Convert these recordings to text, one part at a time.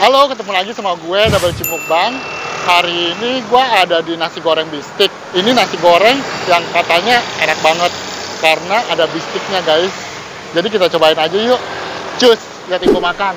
Halo, ketemu lagi sama gue, Double Cip Mukbang. Hari ini gue ada di nasi goreng bistik. Ini nasi goreng yang katanya enak banget karena ada bistiknya, guys. Jadi kita cobain aja yuk. Cus, liatin gue makan.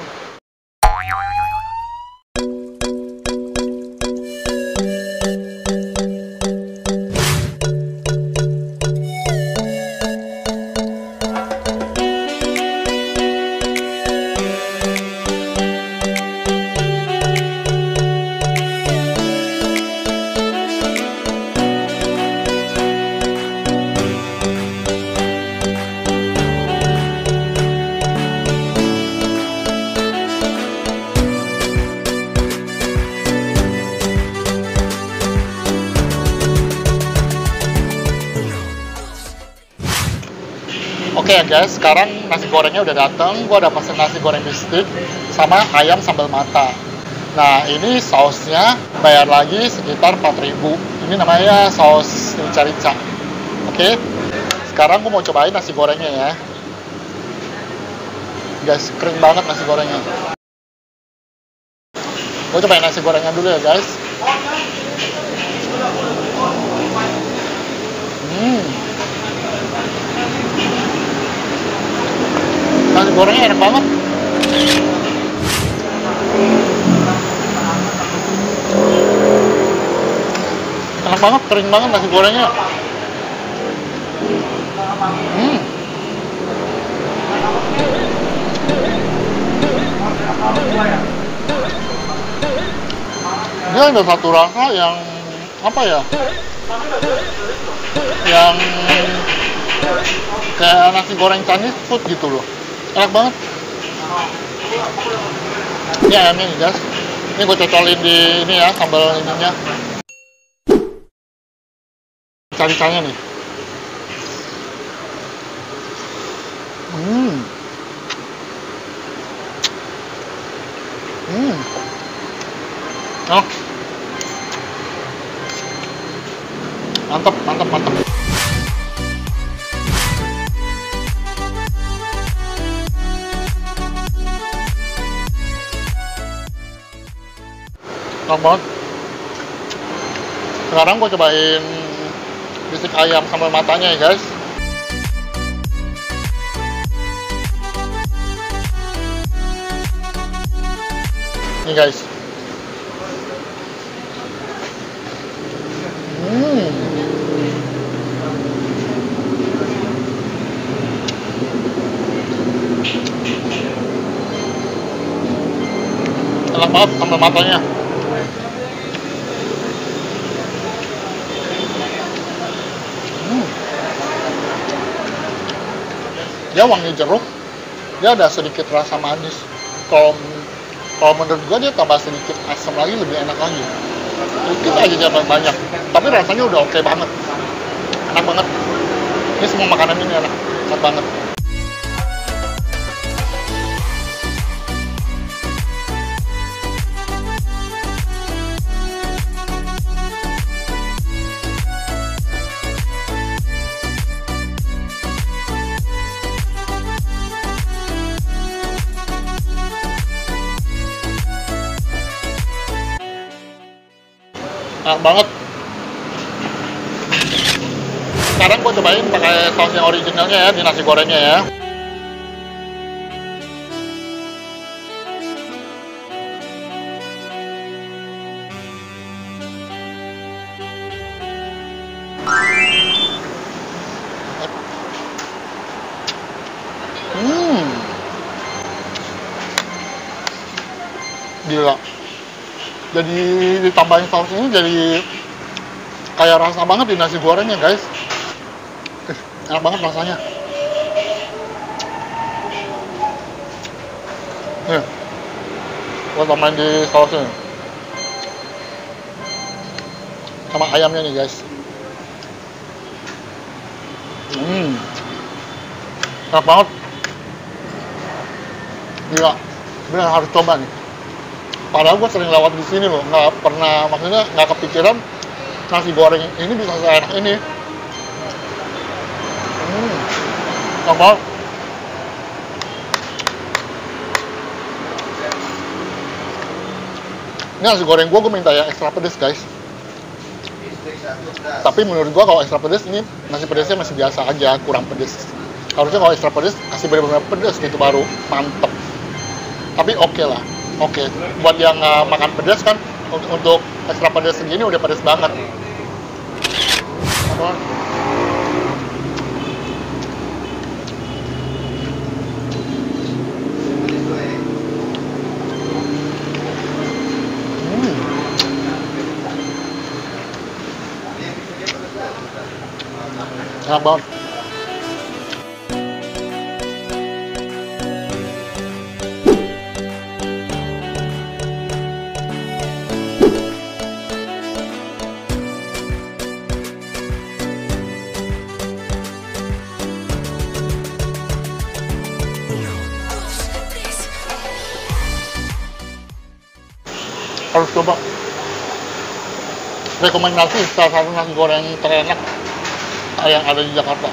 Oke ya guys, sekarang nasi gorengnya udah dateng. Gue udah pesen nasi goreng bistik sama ayam sambal mata. Nah, ini sausnya bayar lagi sekitar 4.000. Ini namanya saus rica-rica. Oke, sekarang gue mau cobain nasi gorengnya ya. Guys, kering banget nasi gorengnya. Gue cobain nasi gorengnya dulu ya guys. Nasi gorengnya enak banget. Enak banget, kering banget nasi gorengnya. Dia ada satu rasa yang apa ya? Yang kayak nasi goreng Chinese food gitu loh. Enak banget. Ini ayamnya nih guys. Ini gue cocolin di ini ya, sambal ininya. Cari-carinya nih. Oh. Mantap, mantap, mantap. Enak banget. Sekarang gue cobain bistik ayam sambal matanya ya guys. Nih guys. Enak banget sambal matanya. Dia wangi jeruk, dia ada sedikit rasa manis. Kalau menurut gua dia tambah sedikit asam lagi lebih enak lagi. Sedikit aja jangan banyak, tapi rasanya udah oke banget, enak banget. Ini semua makanan ini enak banget. Enak banget. Sekarang gue cobain pakai saus yang originalnya ya di nasi gorengnya ya. Gila. Jadi ditambahin saus ini jadi kayak rasa banget di nasi gorengnya guys. Enak banget rasanya. Nih, gua tambahin di sausnya sama ayamnya nih guys. Enak banget. Gila, bener harus coba nih. Padahal gue sering lewat di sini loh, nggak pernah, maksudnya nggak kepikiran nasi goreng ini bisa seenak ini. Enak banget. Ini nasi goreng gue minta yang ekstra pedes guys. Tapi menurut gue kalau ekstra pedes ini nasi pedesnya masih biasa aja, kurang pedes. Harusnya kalau ekstra pedes kasih benar-benar pedes gitu baru mantep. Tapi oke lah, oke. Buat yang makan pedes kan untuk ekstra pedes segini udah pedes banget. Apa? Enak banget. Harus coba. Rekomendasi salah satu nasi goreng terenak yang ada di Jakarta.